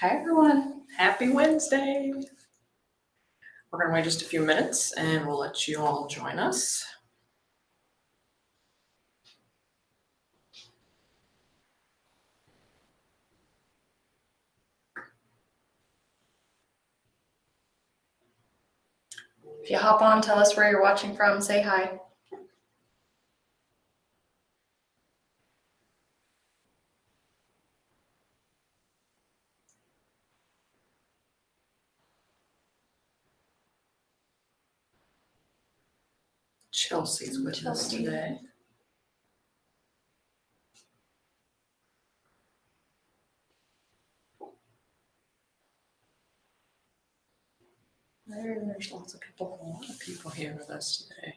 Hi, everyone. Happy Wednesday. We're going to wait just a few minutes and we'll let you all join us. If you hop on, tell us where you're watching from, say hi. Chelsea's with us today. There's a lot of people here with us today.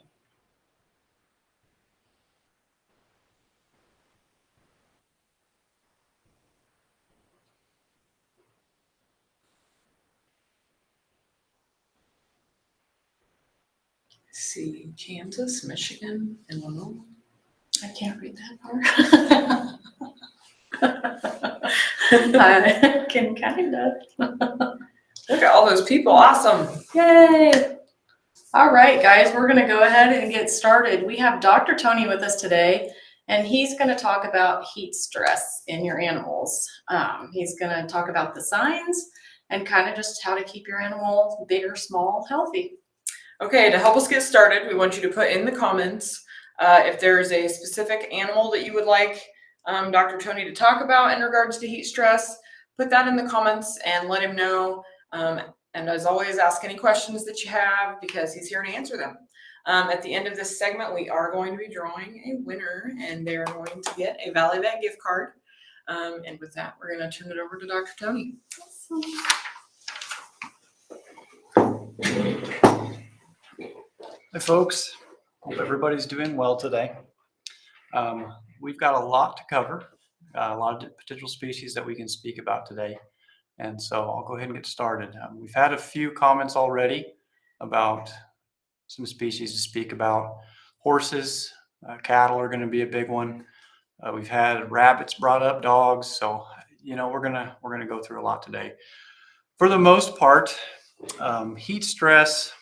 See, Kansas, Michigan, Illinois. I can't read that far. I can kind of. Look at all those people. Awesome. Yay. All right, guys, we're going to go ahead and get started. We have Dr. Tony with us today, and he's going to talk about heat stress in your animals. He's going to talk about the signs and kind of just how to keep your animal, big or small, healthy. Okay, to help us get started, we want you to put in the comments if there's a specific animal that you would like Dr. Tony to talk about in regards to heat stress. Put that in the comments and let him know. And as always, ask any questions that you have because he's here to answer them. At the end of this segment, we are going to be drawing a winner, and they're going to get a ValueVet gift card. And with that, we're going to turn it over to Dr. Tony. Hi, folks. Hope everybody's doing well today. We've got a lot to cover, a lot of potential species that we can speak about today. And so I'll go ahead and get started. We've had a few comments already about some species to speak about. Horses, cattle are going to be a big one. We've had rabbits brought up, dogs. So, we're gonna go through a lot today. For the most part, heat stress,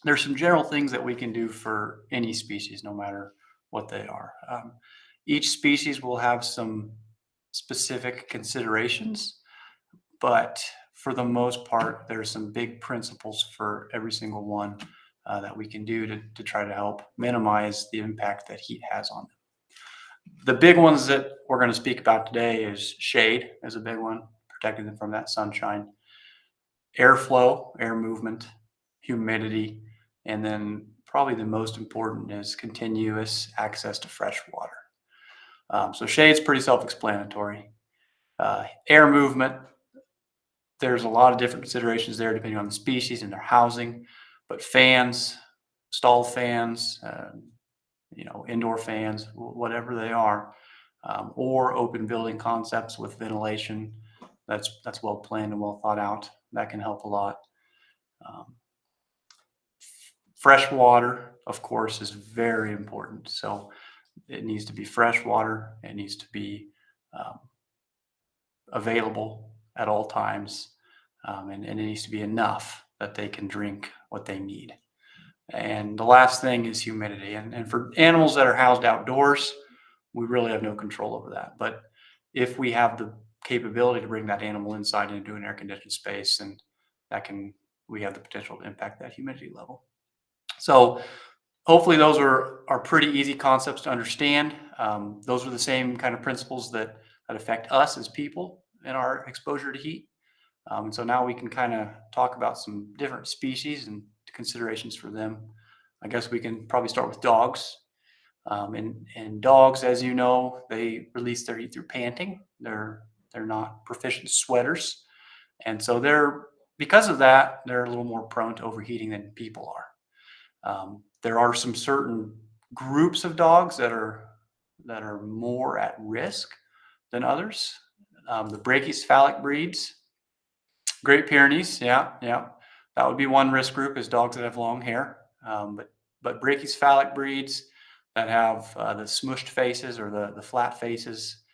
there's some general things that we can do for any species, no matter what they are. Each species will have some specific considerations, but for the most part, there's some big principles for every single one that we can do to try to help minimize the impact that heat has on them. The big ones that we're going to speak about today is shade is a big one, protecting them from that sunshine, airflow, air movement, humidity, and then probably the most important is continuous access to fresh water. So shade's pretty self-explanatory. Air movement, there's a lot of different considerations there depending on the species and their housing, but fans, stall fans, indoor fans, whatever they are, or open building concepts with ventilation, that's well planned and well thought out. That can help a lot. Fresh water, of course, is very important. So it needs to be fresh water. It needs to be available at all times. And it needs to be enough that they can drink what they need. And the last thing is humidity. And for animals that are housed outdoors, we really have no control over that. But if we have the capability to bring that animal inside into an air-conditioned space, and we have the potential to impact that humidity level. So hopefully those are pretty easy concepts to understand. Those are the same kind of principles that affect us as people in our exposure to heat. And so now we can kind of talk about some different species and considerations for them. I guess we can probably start with dogs. And dogs, as you know, they release their heat through panting. They're not proficient sweaters. And so because of that, they're a little more prone to overheating than people are. There are some certain groups of dogs that are more at risk than others. The brachycephalic breeds, Great Pyrenees, yeah, that would be one risk group, is dogs that have long hair. But brachycephalic breeds that have the smushed faces or the flat faces,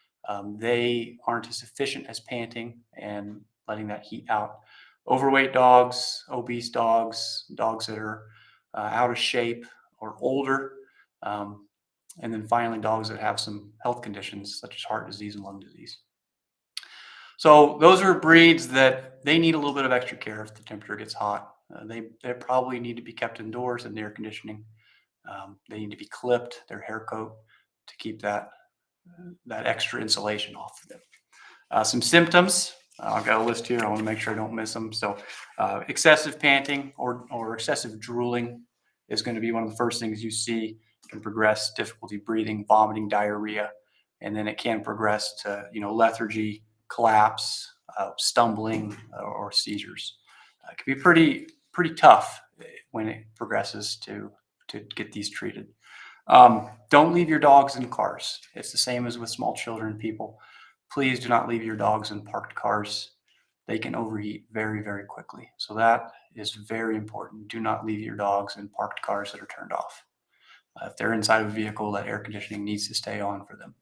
they aren't as efficient as panting, and letting that heat out. Overweight dogs, obese dogs, dogs that are out of shape or older, and then finally dogs that have some health conditions such as heart disease and lung disease. So those are breeds that they need a little bit of extra care if the temperature gets hot. They probably need to be kept indoors in the air conditioning. They need to be clipped, their hair coat, to keep that extra insulation off of them. Some symptoms, I've got a list here. I want to make sure I don't miss them. So excessive panting or excessive drooling is going to be one of the first things you see. It can progress difficulty breathing, vomiting, diarrhea, and then it can progress to lethargy, collapse, stumbling, or seizures. It can be pretty tough when it progresses to get these treated. Don't leave your dogs in cars. It's the same as with small children and people. Please do not leave your dogs in parked cars. They can overheat very, very quickly. So that is very important. Do not leave your dogs in parked cars that are turned off. If they're inside of a vehicle, that air conditioning needs to stay on for them.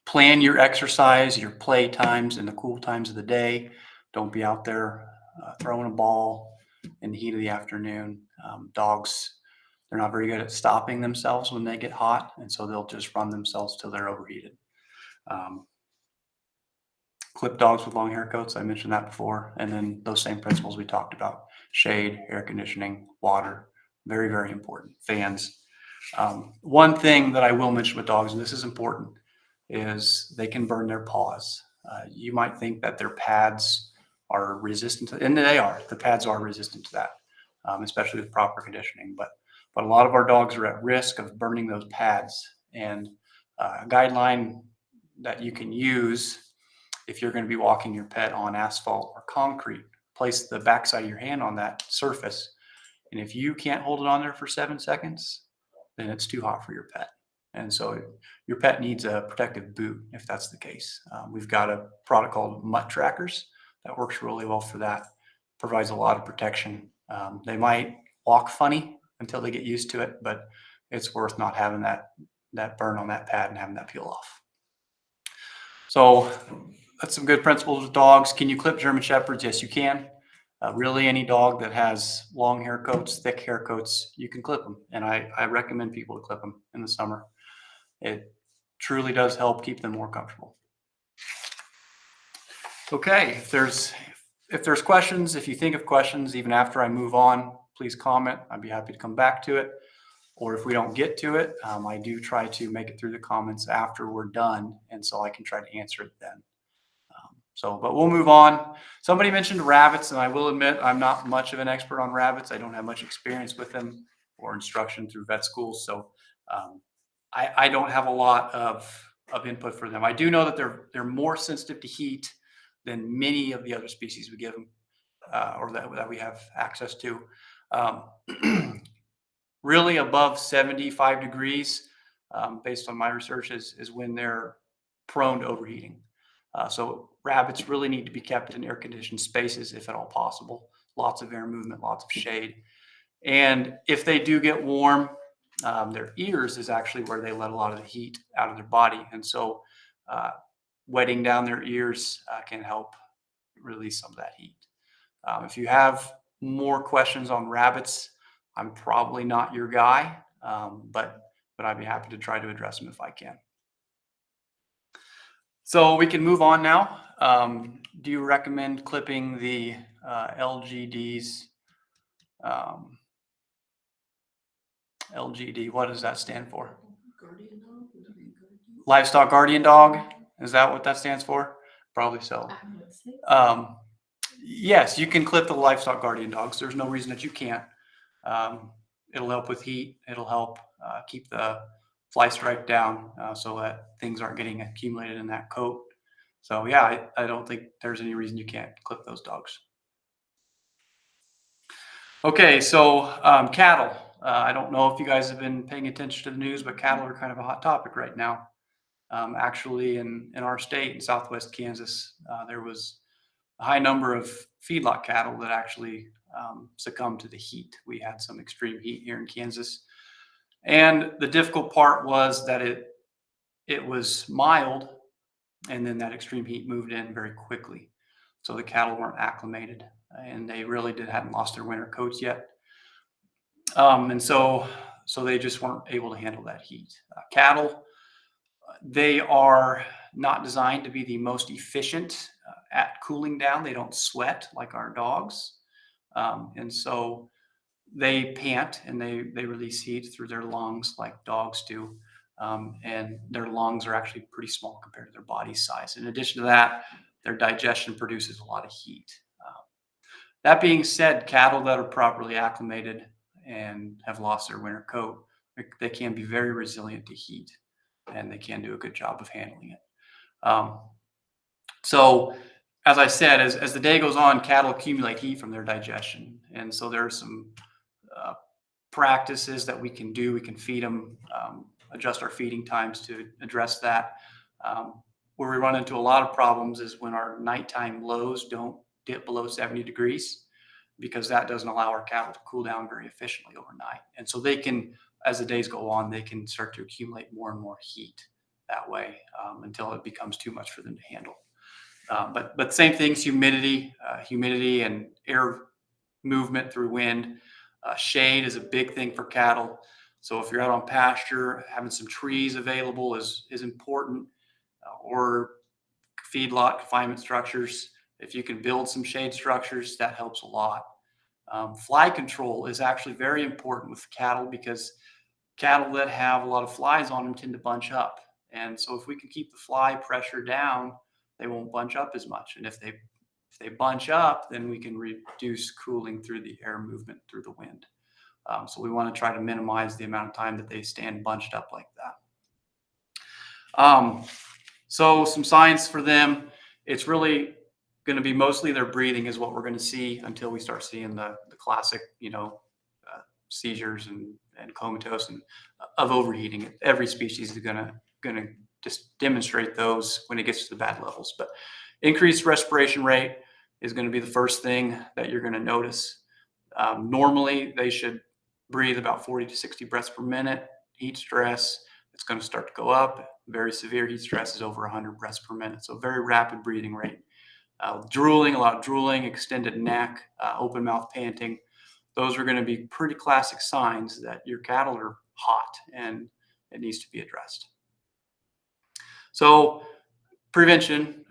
Plan your exercise, your play times in the cool times of the day. Don't be out there throwing a ball in the heat of the afternoon. Dogs, they're not very good at stopping themselves when they get hot, and so they'll just run themselves till they're overheated. Clip dogs with long hair coats, I mentioned that before, and then those same principles we talked about: shade, air conditioning, water, very, very important. Fans. One thing that I will mention with dogs, and this is important, is they can burn their paws. You might think that their pads are resistant to, and they are. The pads are resistant to that, especially with proper conditioning. But a lot of our dogs are at risk of burning those pads. And a guideline that you can use if you're going to be walking your pet on asphalt or concrete, place the backside of your hand on that surface. And if you can't hold it on there for 7 seconds, then it's too hot for your pet. And so your pet needs a protective boot if that's the case. We've got a product called Mutt Trackers that works really well for that. Provides a lot of protection. They might walk funny until they get used to it, but it's worth not having that burn on that pad and having that peel off. So that's some good principles with dogs. Can you clip German Shepherds? Yes, you can. Really, any dog that has long hair coats, thick hair coats, you can clip them. And I recommend people to clip them in the summer. It truly does help keep them more comfortable. Okay, if there's questions, if you think of questions, even after I move on, please comment. I'd be happy to come back to it. Or if we don't get to it, I do try to make it through the comments after we're done, and so I can try to answer it then. But we'll move on. Somebody mentioned rabbits, and I will admit I'm not much of an expert on rabbits. I don't have much experience with them or instruction through vet schools, so I don't have a lot of input for them. I do know that they're more sensitive to heat than many of the other species we give them, or that we have access to. Really above 75 degrees, based on my research, is when they're prone to overheating. So rabbits really need to be kept in air-conditioned spaces if at all possible. Lots of air movement, lots of shade. And if they do get warm, their ears is actually where they let a lot of the heat out of their body. And so wetting down their ears can help release some of that heat. If you have more questions on rabbits, I'm probably not your guy, but I'd be happy to try to address them if I can. So we can move on now. Do you recommend clipping the LGDs? LGD, what does that stand for? Guardian dog? Livestock guardian dog? Is that what that stands for? Probably so. Yes, you can clip the livestock guardian dogs. There's no reason that you can't. It'll help with heat. It'll help keep the fly strike down so that things aren't getting accumulated in that coat. So yeah, I don't think there's any reason you can't clip those dogs. Okay, so cattle. I don't know if you guys have been paying attention to the news, but cattle are kind of a hot topic right now. Actually, in our state, in Southwest Kansas, there was a high number of feedlot cattle that actually succumbed to the heat. We had some extreme heat here in Kansas. And the difficult part was that it was mild, And then that extreme heat moved in very quickly. So the cattle weren't acclimated, and they really hadn't lost their winter coats yet. And so they just weren't able to handle that heat. Cattle, they are not designed to be the most efficient at cooling down. They don't sweat like our dogs. And so they pant and they release heat through their lungs like dogs do. And their lungs are actually pretty small compared to their body size. In addition to that, their digestion produces a lot of heat. That being said, cattle that are properly acclimated and have lost their winter coat, they can be very resilient to heat, and they can do a good job of handling it. So as I said, as the day goes on, cattle accumulate heat from their digestion. And so there are some practices that we can do. We can feed them, adjust our feeding times to address that. Where we run into a lot of problems is when our nighttime lows don't dip below 70 degrees, because that doesn't allow our cattle to cool down very efficiently overnight. And so they can, as the days go on, they can start to accumulate more and more heat that way until it becomes too much for them to handle. But same things, humidity and air movement through wind. Shade is a big thing for cattle. So if you're out on pasture, having some trees available is important, or feedlot confinement structures. If you can build some shade structures, that helps a lot. Fly control is actually very important with cattle, because cattle that have a lot of flies on them tend to bunch up. And so if we can keep the fly pressure down, they won't bunch up as much. And if they bunch up, then we can reduce cooling through the air movement through the wind. So we want to try to minimize the amount of time that they stand bunched up like that. So some signs for them, it's really going to be mostly their breathing is what we're going to see until we start seeing the classic, seizures and comatose and of overheating. Every species is going to just demonstrate those when it gets to the bad levels. But increased respiration rate is going to be the first thing that you're going to notice. Normally, they should breathe about 40 to 60 breaths per minute. Heat stress, it's going to start to go up. Very severe heat stress is over 100 breaths per minute. So very rapid breathing rate. Drooling, a lot of drooling, extended neck, open mouth panting. Those are going to be pretty classic signs that your cattle are hot and it needs to be addressed. So prevention,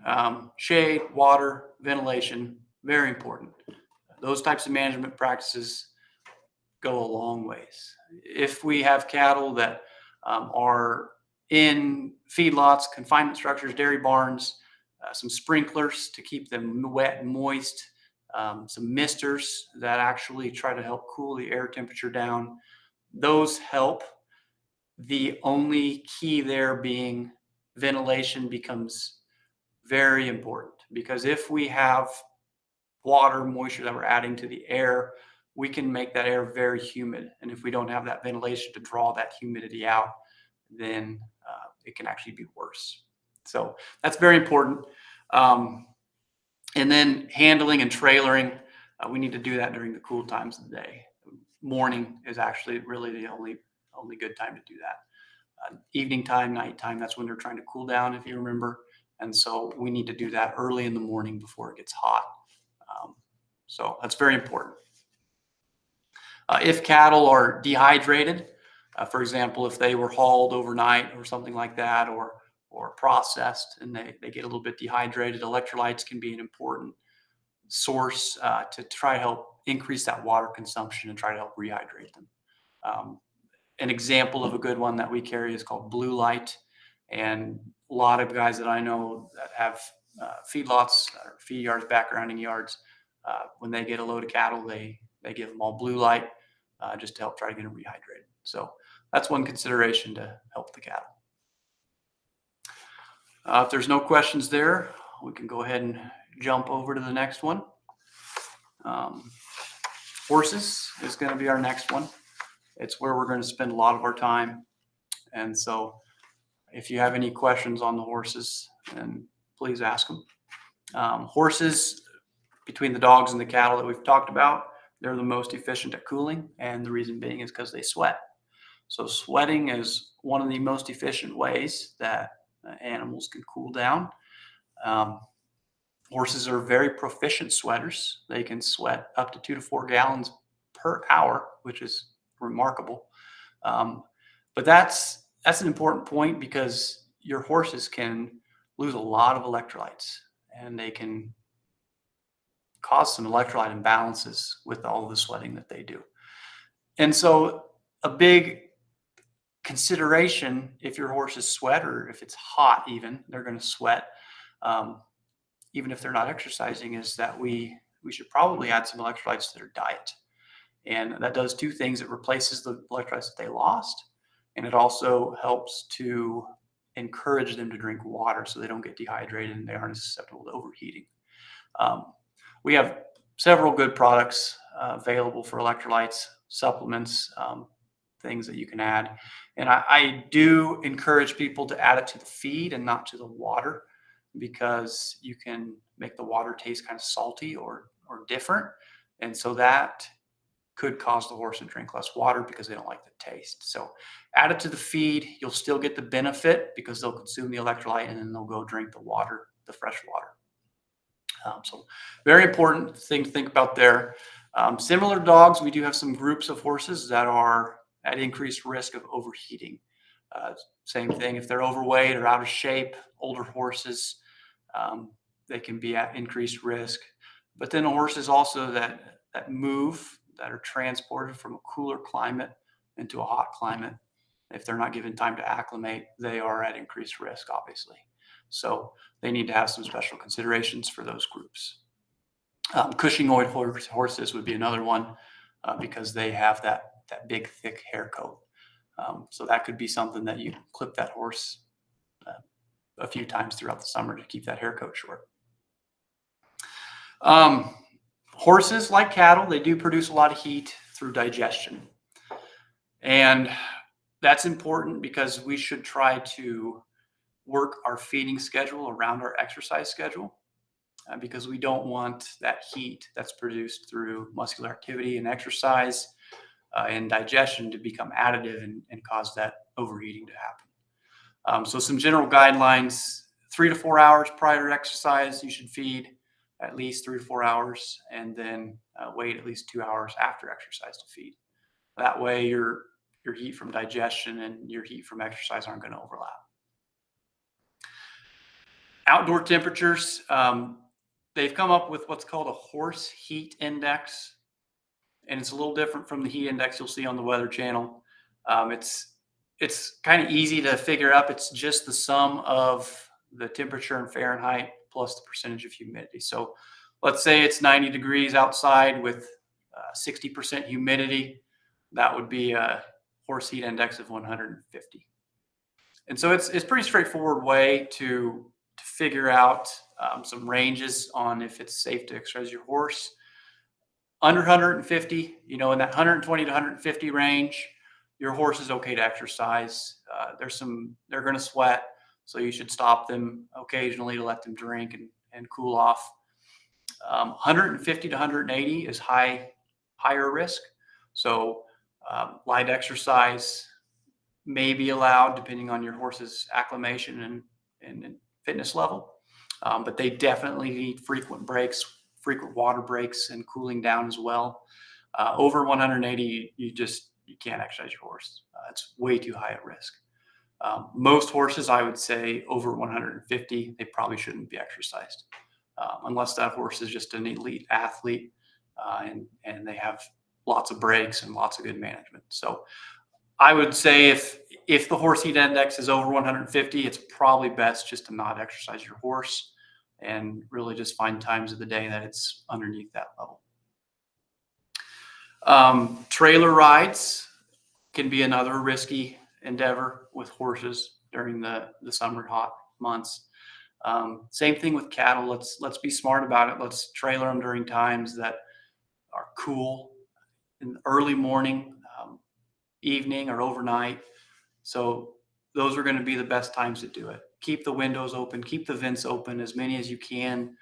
shade, water, ventilation, very important. Those types of management practices go a long ways. If we have cattle that are in feedlots, confinement structures, dairy barns, some sprinklers to keep them wet and moist, some misters that actually try to help cool the air temperature down. Those help. The only key there being ventilation becomes very important, because if we have water, moisture that we're adding to the air, we can make that air very humid. And if we don't have that ventilation to draw that humidity out, then it can actually be worse. So that's very important. And then handling and trailering, we need to do that during the cool times of the day. Morning is actually really the only good time to do that. Evening time, nighttime, that's when they're trying to cool down, if you remember. And so we need to do that early in the morning before it gets hot. So that's very important. If cattle are dehydrated, for example, if they were hauled overnight or something like that, or processed and they get a little bit dehydrated, electrolytes can be an important source to try to help increase that water consumption and try to help rehydrate them. An example of a good one that we carry is called Blue Light. And a lot of guys that I know that have feedlots or feed yards, backgrounding yards, when they get a load of cattle, they give them all Blue Light just to help try to get them rehydrated. So that's one consideration to help the cattle. If there's no questions there, we can go ahead and jump over to the next one. Horses is going to be our next one. It's where we're going to spend a lot of our time. And so if you have any questions on the horses, then please ask them. Horses, between the dogs and the cattle that we've talked about, they're the most efficient at cooling. And the reason being is because they sweat. So sweating is one of the most efficient ways that animals can cool down. Horses are very proficient sweaters. They can sweat up to 2 to 4 gallons per hour, which is remarkable. But that's an important point because your horses can lose a lot of electrolytes, and they can cause some electrolyte imbalances with all of the sweating that they do. And so a big consideration, if your horses sweat, or if it's hot even, they're going to sweat, even if they're not exercising, is that we should probably add some electrolytes to their diet. And that does two things. It replaces the electrolytes that they lost, and it also helps to encourage them to drink water so they don't get dehydrated and they aren't as susceptible to overheating. We have several good products available for electrolytes, supplements, things that you can add. And I do encourage people to add it to the feed and not to the water, because you can make the water taste kind of salty or different. And so that could cause the horse to drink less water because they don't like the taste. So add it to the feed. You'll still get the benefit because they'll consume the electrolyte and then they'll go drink the water, the fresh water. So very important thing to think about there. Similar to dogs, we do have some groups of horses that are at increased risk of overheating. Same thing, if they're overweight or out of shape, older horses, they can be at increased risk. But then the horses also that move, that are transported from a cooler climate into a hot climate, if they're not given time to acclimate, they are at increased risk, obviously. So they need to have some special considerations for those groups. Cushingoid horses would be another one because they have that big, thick hair coat. So that could be something that you clip that horse a few times throughout the summer to keep that hair coat short. Horses, like cattle, they do produce a lot of heat through digestion. And that's important because we should try to work our feeding schedule around our exercise schedule, because we don't want that heat that's produced through muscular activity and exercise and digestion to become additive and cause that overheating to happen. So some general guidelines: 3 to 4 hours prior to exercise, you should feed at least 3 to 4 hours, and then wait at least 2 hours after exercise to feed. That way your heat from digestion and your heat from exercise aren't going to overlap. Outdoor temperatures, they've come up with what's called a horse heat index, and it's a little different from the heat index you'll see on the Weather Channel. It's kind of easy to figure out. It's just the sum of the temperature in Fahrenheit plus the percentage of humidity. So let's say it's 90 degrees outside with 60% humidity. That would be a horse heat index of 150. And so it's a pretty straightforward way to figure out some ranges on if it's safe to exercise your horse. Under 150, in that 120 to 150 range, your horse is okay to exercise. They're going to sweat, so you should stop them occasionally to let them drink and cool off. 150 to 180 is higher risk. So light exercise may be allowed depending on your horse's acclimation and fitness level. But they definitely need frequent breaks, frequent water breaks, and cooling down as well. Over 180, you can't exercise your horse. It's way too high a risk. Most horses, I would say, over 150, they probably shouldn't be exercised, unless that horse is just an elite athlete and they have lots of breaks and lots of good management. So I would say if the horse heat index is over 150, it's probably best just to not exercise your horse and really just find times of the day that it's underneath that level. Trailer rides can be another risky endeavor with horses during the summer hot months. Same thing with cattle. Let's be smart about it. Let's trailer them during times that are cool in the early morning, evening, or overnight. So those are going to be the best times to do it. Keep the windows open, keep the vents open, as many as you can,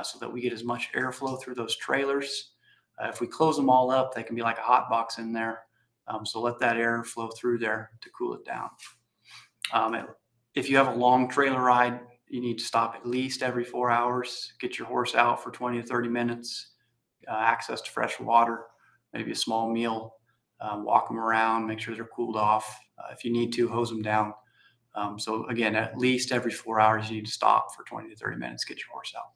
so that we get as much airflow through those trailers. If we close them all up, they can be like a hot box in there. So let that air flow through there to cool it down. If you have a long trailer ride, you need to stop at least every 4 hours, get your horse out for 20 to 30 minutes, access to fresh water, maybe a small meal, walk them around, make sure they're cooled off. If you need to, hose them down. So again, at least every 4 hours, you need to stop for 20 to 30 minutes, get your horse out.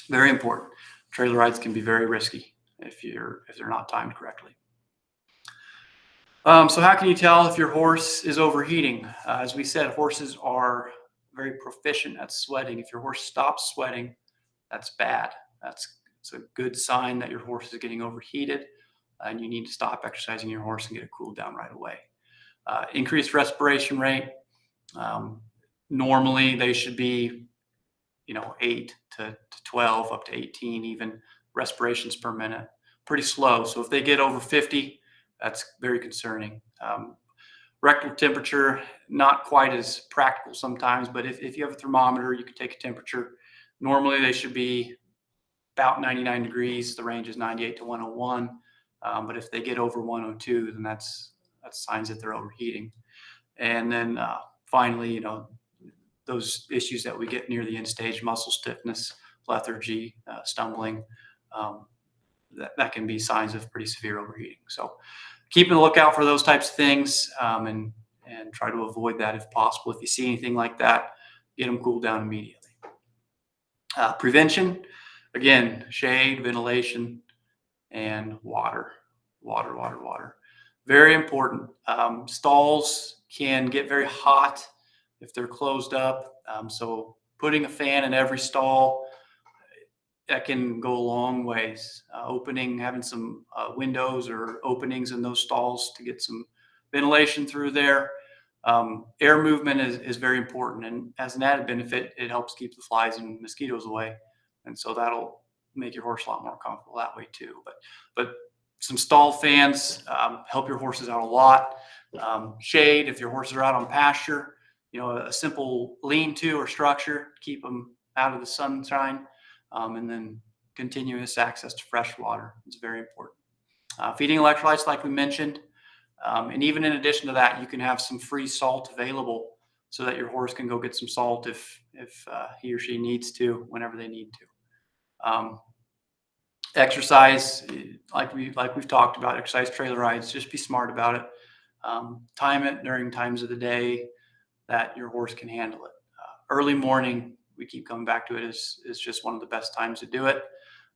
Very important. Trailer rides can be very risky if they're not timed correctly. So how can you tell if your horse is overheating? As we said, horses are very proficient at sweating. If your horse stops sweating, that's bad. It's a good sign that your horse is getting overheated, and you need to stop exercising your horse and get it cooled down right away. Increased respiration rate. Normally they should be, 8 to 12, up to 18 even respirations per minute. Pretty slow. So if they get over 50, that's very concerning. Rectal temperature, not quite as practical sometimes, but if you have a thermometer, you can take a temperature. Normally they should be about 99 degrees. The range is 98 to 101. But if they get over 102, then that's signs that they're overheating. And then finally, those issues that we get near the end stage, muscle stiffness, lethargy, stumbling, that can be signs of pretty severe overheating. So keep a lookout for those types of things, and try to avoid that if possible. If you see anything like that, get them cooled down immediately. Prevention, again, shade, ventilation, and water. Very important. Stalls can get very hot if they're closed up. So putting a fan in every stall, that can go a long ways. Having some windows or openings in those stalls to get some ventilation through there. Air movement is very important, and as an added benefit, it helps keep the flies and mosquitoes away, and so that'll make your horse a lot more comfortable that way too. But some stall fans help your horses out a lot. Shade, if your horses are out on pasture, a simple lean-to or structure, keep them out of the sunshine, and then continuous access to fresh water is very important. Feeding electrolytes, like we mentioned, and even in addition to that, you can have some free salt available so that your horse can go get some salt if he or she needs to, whenever they need to. Exercise, like we've talked about, exercise trailer rides, just be smart about it. Time it during times of the day that your horse can handle it. Early morning, we keep coming back to it, is just one of the best times to do it.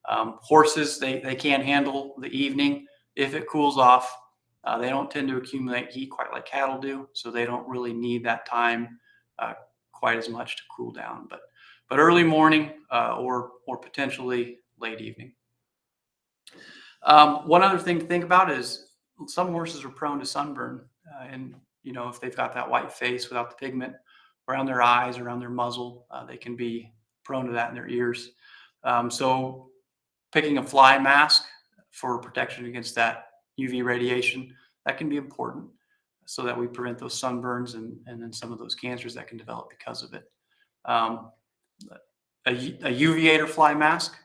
Horses, they can't handle the evening if it cools off. They don't tend to accumulate heat quite like cattle do, so they don't really need that time quite as much to cool down. But early morning or potentially late evening. One other thing to think about is some horses are prone to sunburn, and if they've got that white face without the pigment around their eyes, around their muzzle, they can be prone to that in their ears. So picking a fly mask for protection against that UV radiation, that can be important so that we prevent those sunburns and then some of those cancers that can develop because of it. A UVator fly mask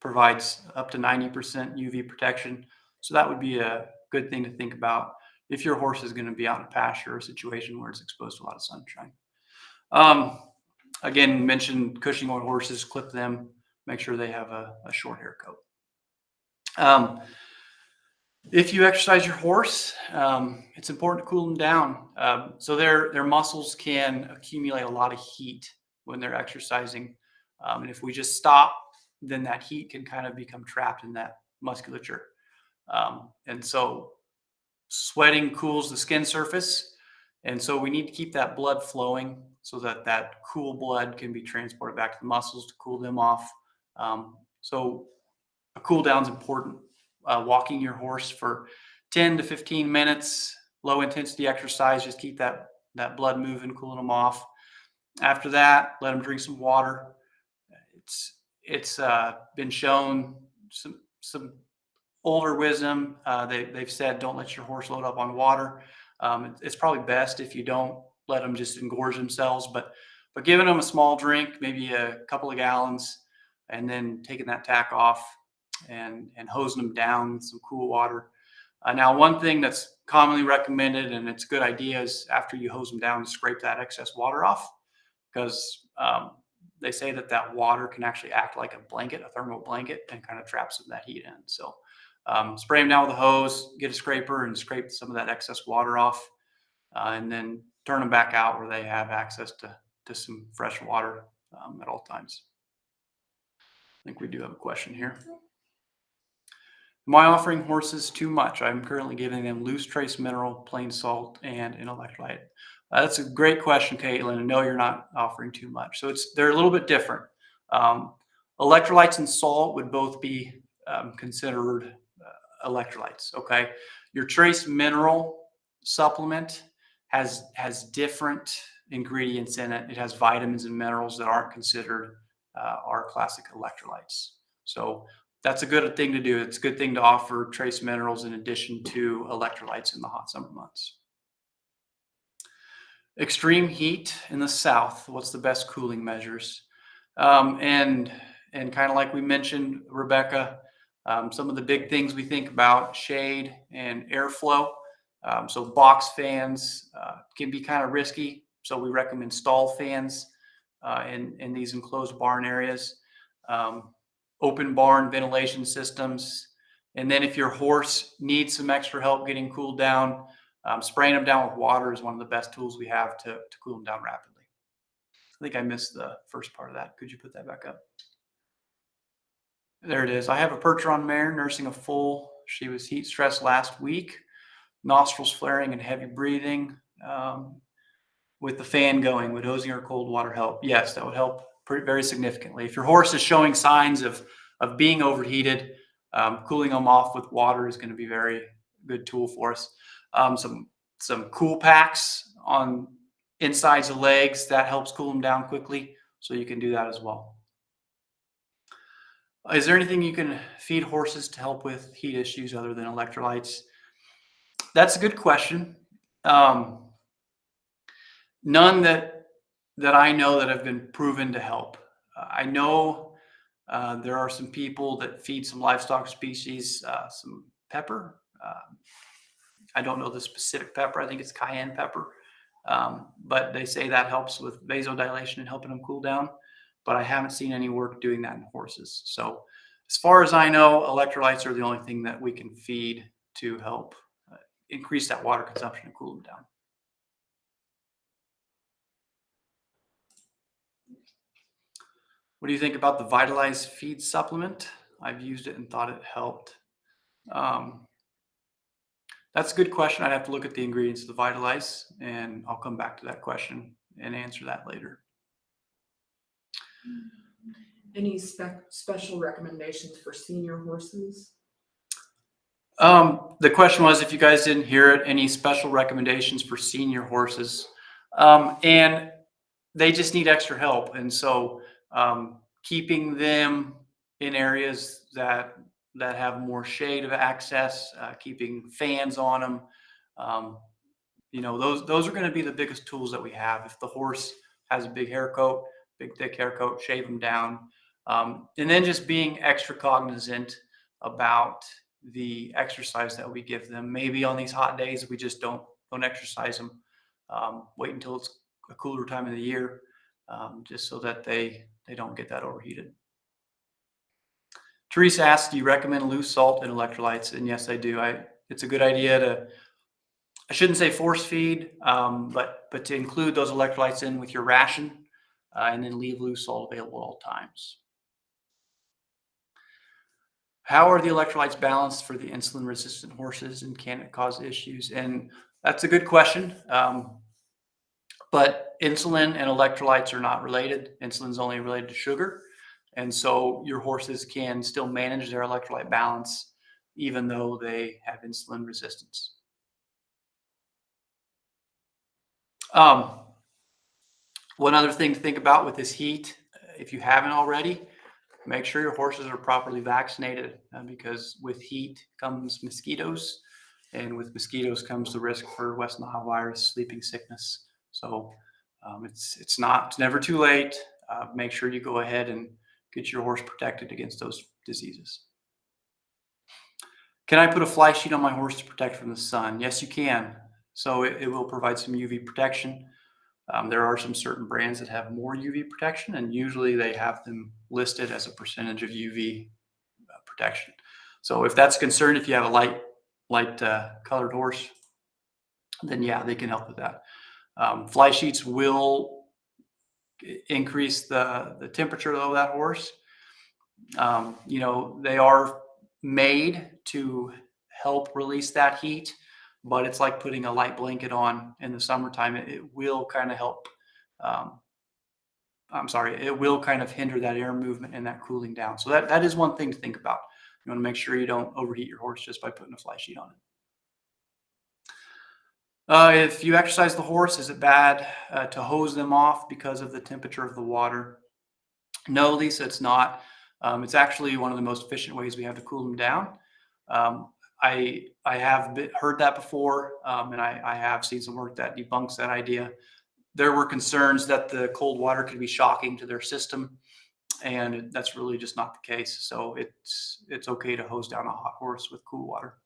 provides up to 90% UV protection. So that would be a good thing to think about if your horse is going to be out in a pasture or a situation where it's exposed to a lot of sunshine. Again, mentioned cushioning on horses, clip them, make sure they have a short hair coat. If you exercise your horse, it's important to cool them down. So their muscles can accumulate a lot of heat when they're exercising. And if we just stop, then that heat can kind of become trapped in that musculature. And so sweating cools the skin surface. And so we need to keep that blood flowing so that cool blood can be transported back to the muscles to cool them off. So a cool down is important. Walking your horse for 10 to 15 minutes, low intensity exercise, just keep that blood moving, cooling them off. After that, let them drink some water. It's been shown, some older wisdom, they've said don't let your horse load up on water. It's probably best if you don't let them just engorge themselves, but giving them a small drink, maybe a couple of gallons, and then taking that tack off and hosing them down with some cool water. Now, one thing that's commonly recommended, and it's a good idea, is after you hose them down, scrape that excess water off, because they say that water can actually act like a blanket, a thermal blanket, and kind of trap some of that heat in. So spray them down with a hose, get a scraper and scrape some of that excess water off, and then turn them back out where they have access to some fresh water at all times. I think we do have a question here. Am I offering horses too much? I'm currently giving them loose trace mineral, plain salt, and an electrolyte. That's a great question, Caitlin. And no, you're not offering too much. So they're a little bit different. Electrolytes and salt would both be considered electrolytes. Okay, your trace mineral supplement has different ingredients in it. It has vitamins and minerals that aren't considered our classic electrolytes. So that's a good thing to do. It's a good thing to offer trace minerals in addition to electrolytes in the hot summer months. Extreme heat in the south. What's the best cooling measures? And kind of like we mentioned, Rebecca, some of the big things we think about: shade and airflow. So box fans can be kind of risky. So we recommend stall fans in these enclosed barn areas. Open barn ventilation systems. And then if your horse needs some extra help getting cooled down, spraying them down with water is one of the best tools we have to cool them down rapidly. I think I missed the first part of that. Could you put that back up? There it is. I have a Percheron mare nursing a foal. She was heat stressed last week, nostrils flaring and heavy breathing. With the fan going, would hosing or cold water help? Yes, that would help very significantly. If your horse is showing signs of being overheated, cooling them off with water is going to be a very good tool for us. Some cool packs on insides of legs, that helps cool them down quickly. So you can do that as well. Is there anything you can feed horses to help with heat issues other than electrolytes? That's a good question. None that I know that have been proven to help. I know there are some people that feed some livestock species some pepper. I don't know the specific pepper. I think it's cayenne pepper. But they say that helps with vasodilation and helping them cool down. But I haven't seen any work doing that in horses. So as far as I know, electrolytes are the only thing that we can feed to help increase that water consumption and cool them down. What do you think about the Vitalize feed supplement? I've used it and thought it helped. That's a good question. I'd have to look at the ingredients of the Vitalize, and I'll come back to that question and answer that later. Any special recommendations for senior horses? The question was, if you guys didn't hear it, any special recommendations for senior horses? And they just need extra help. And so keeping them in areas that have more shade of access, keeping fans on them, those are going to be the biggest tools that we have. If the horse has a big hair coat, big thick hair coat, shave them down. And then just being extra cognizant about the exercise that we give them. Maybe on these hot days, we just don't exercise them. Wait until it's a cooler time of the year, just so that they don't get that overheated. Teresa asks, do you recommend loose salt and electrolytes? And yes, I do. It's a good idea I shouldn't say force feed, but to include those electrolytes in with your ration, and then leave loose salt available at all times. How are the electrolytes balanced for the insulin resistant horses, and can it cause issues? And that's a good question. But insulin and electrolytes are not related. Insulin is only related to sugar. And so your horses can still manage their electrolyte balance even though they have insulin resistance. One other thing to think about with this heat, if you haven't already, make sure your horses are properly vaccinated, because with heat comes mosquitoes, and with mosquitoes comes the risk for West Nile virus, sleeping sickness. So it's never too late. Make sure you go ahead and get your horse protected against those diseases. Can I put a fly sheet on my horse to protect from the sun? Yes, you can. So it will provide some UV protection. There are some certain brands that have more UV protection, and usually they have them listed as a percentage of UV protection. So if that's a concern, if you have a light colored horse, then yeah, they can help with that. Fly sheets will increase the temperature of that horse. They are made to help release that heat, but it's like putting a light blanket on in the summertime. It will kind of help. It will kind of hinder that air movement and that cooling down. So that is one thing to think about. You want to make sure you don't overheat your horse just by putting a fly sheet on it. If you exercise the horse, is it bad to hose them off because of the temperature of the water? No, Lisa, it's not. It's actually one of the most efficient ways we have to cool them down. I have heard that before, and I have seen some work that debunks that idea. There were concerns that the cold water could be shocking to their system, and that's really just not the case. So it's okay to hose down a hot horse with cool water.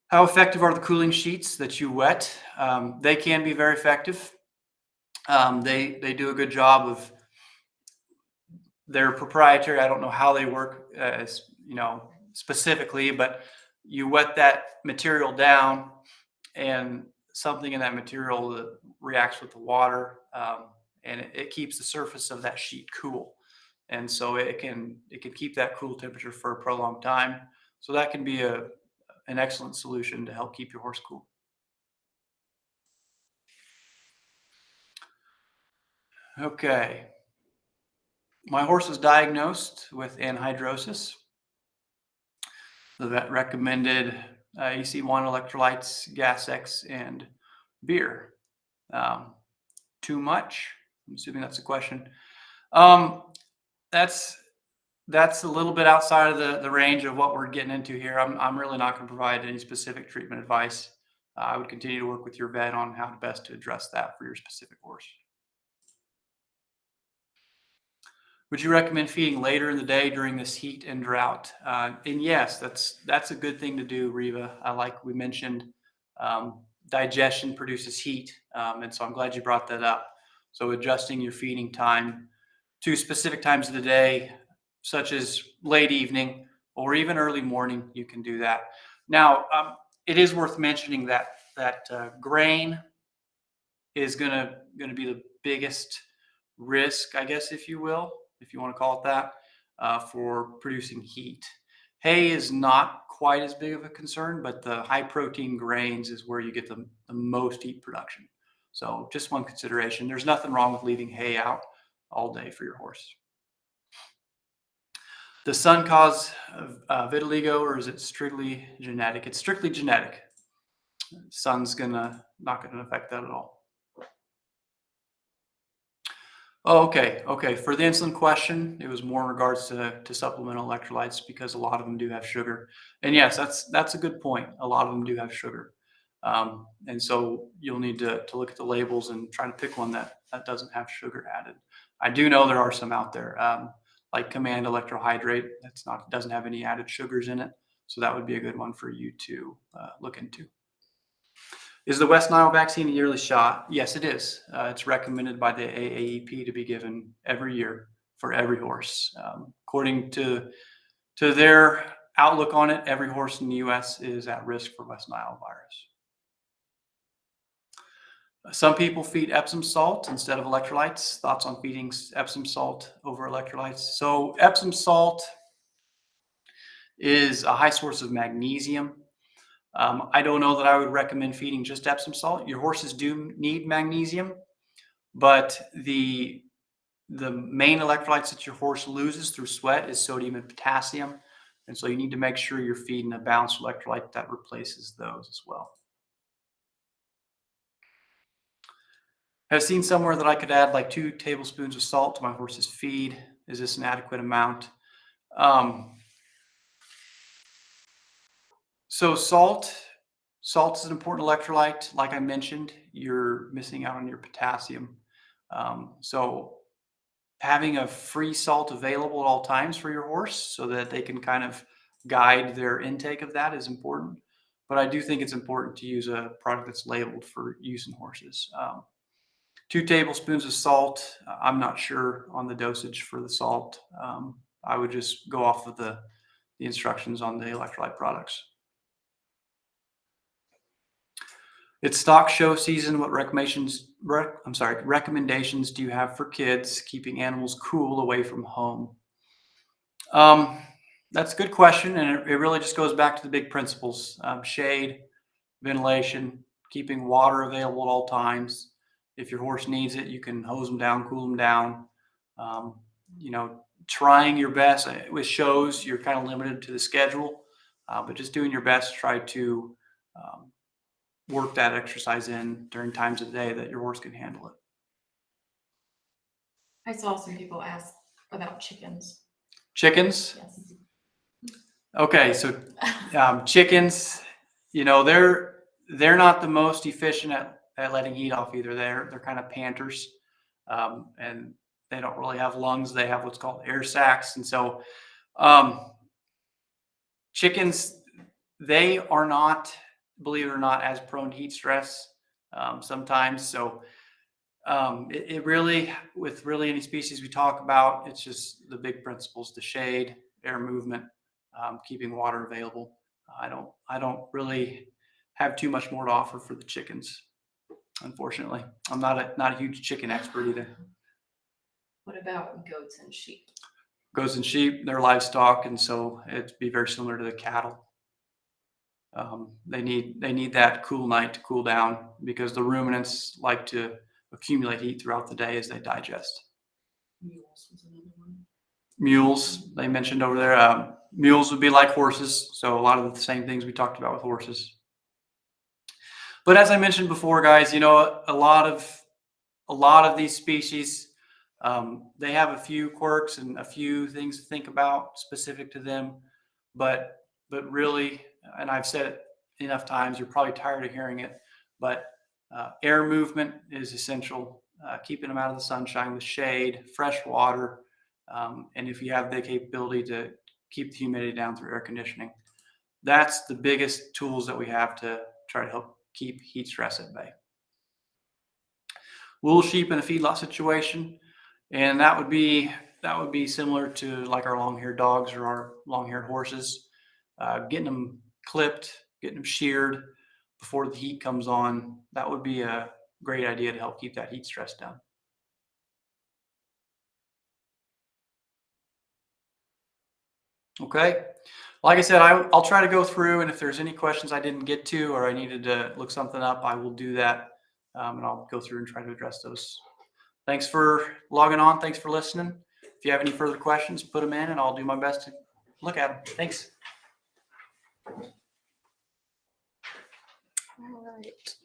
How effective are the cooling sheets that you wet? They can be very effective. They do a good job of. They're proprietary. I don't know how they work, specifically, but you wet that material down, and something in that material that reacts with the water, and it keeps the surface of that sheet cool, and so it can keep that cool temperature for a prolonged time. So that can be an excellent solution to help keep your horse cool. Okay. My horse was diagnosed with anhydrosis. The vet recommended EC1 electrolytes, Gas X, and beer. Too much? I'm assuming that's a question. That's a little bit outside of the range of what we're getting into here. I'm really not going to provide any specific treatment advice. I would continue to work with your vet on how best to address that for your specific horse. Would you recommend feeding later in the day during this heat and drought? And yes, that's a good thing to do, Reva. Like we mentioned, digestion produces heat, and so I'm glad you brought that up. So adjusting your feeding time to specific times of the day, such as late evening or even early morning, you can do that. Now, it is worth mentioning that grain is gonna be the biggest risk, I guess, if you will, if you want to call it that, for producing heat. Hay is not quite as big of a concern, but the high protein grains is where you get the most heat production. So just one consideration. There's nothing wrong with leaving hay out all day for your horse. Does sun cause vitiligo, or is it strictly genetic? It's strictly genetic. Sun's not gonna affect that at all. Oh, okay. For the insulin question, it was more in regards to supplemental electrolytes, because a lot of them do have sugar. And yes, that's a good point. A lot of them do have sugar. And so you'll need to look at the labels and try to pick one that doesn't have sugar added. I do know there are some out there, like Command Electrohydrate. Doesn't have any added sugars in it. So that would be a good one for you to look into. Is the West Nile vaccine a yearly shot? Yes, it is. It's recommended by the AAEP to be given every year for every horse. According to their outlook on it, every horse in the U.S. is at risk for West Nile virus. Some people feed Epsom salt instead of electrolytes. Thoughts on feeding Epsom salt over electrolytes? So Epsom salt is a high source of magnesium. I don't know that I would recommend feeding just Epsom salt. Your horses do need magnesium, but the main electrolytes that your horse loses through sweat is sodium and potassium. And so you need to make sure you're feeding a balanced electrolyte that replaces those as well. I've seen somewhere that I could add like 2 tablespoons of salt to my horse's feed. Is this an adequate amount? So salt is an important electrolyte. Like I mentioned, you're missing out on your potassium. So having a free salt available at all times for your horse so that they can kind of guide their intake of that is important. but I do think it's important to use a product that's labeled for use in horses. 2 tablespoons of salt. I'm not sure on the dosage for the salt. I would just go off of the instructions on the electrolyte products. It's stock show season. What recommendations do you have for kids keeping animals cool away from home? That's a good question, and it really just goes back to the big principles: shade, ventilation, keeping water available at all times. If your horse needs it, you can hose them down, cool them down. Trying your best with shows, you're kind of limited to the schedule, but just doing your best to try to work that exercise in during times of the day that your horse can handle it. I saw some people ask about chickens. Chickens. Yes. Okay, so chickens, they're not the most efficient at letting heat off either. They're kind of panters, and they don't really have lungs. They have what's called air sacs, and so chickens, they are not, believe it or not, as prone to heat stress sometimes. So it really, with really any species we talk about, it's just the big principles: the shade, air movement, keeping water available. I don't really have too much more to offer for the chickens, unfortunately. I'm not a huge chicken expert either. What about goats and sheep? Goats and sheep, they're livestock, and so it'd be very similar to the cattle. They need that cool night to cool down, because the ruminants like to accumulate heat throughout the day as they digest. Mules was another one. Mules, they mentioned over there. Mules would be like horses, so a lot of the same things we talked about with horses. But as I mentioned before, guys, a lot of these species, they have a few quirks and a few things to think about specific to them, but really, and I've said it enough times, you're probably tired of hearing it, but air movement is essential. Keeping them out of the sunshine with shade, fresh water, and if you have the capability to keep the humidity down through air conditioning, that's the biggest tools that we have to try to help keep heat stress at bay. Wool sheep in a feedlot situation, and that would be similar to like our long-haired dogs or our long-haired horses. Getting them clipped, getting them sheared before the heat comes on, that would be a great idea to help keep that heat stress down. Okay, like I said, I'll try to go through, and if there's any questions I didn't get to or I needed to look something up, I will do that, and I'll go through and try to address those. Thanks for logging on. Thanks for listening. If you have any further questions, put them in, and I'll do my best to look at them. Thanks. All right.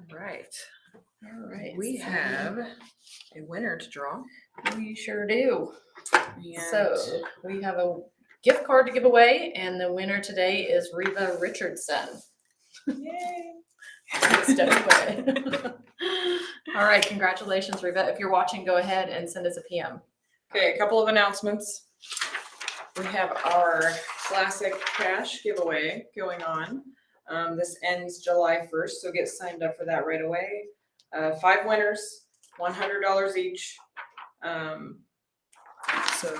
All right. All right. We have a winner to draw. We sure do. And So we have a gift card to give away, and the winner today is Reva Richardson. yay. Step away. All right, congratulations, Reva. If you're watching, go ahead and send us a PM. Okay, a couple of announcements. We have our classic cash giveaway going on. This ends July 1st, so get signed up for that right away. 5 winners, $100 each. So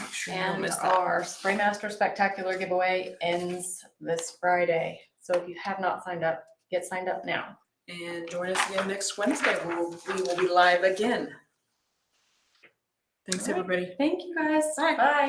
make sure you don't And miss that. our Spraymaster Spectacular giveaway ends this Friday. So if you have not signed up, get signed up now. And join us again next Wednesday. We will be live again. Thanks, All right. everybody. Thank you, guys. Bye. Bye.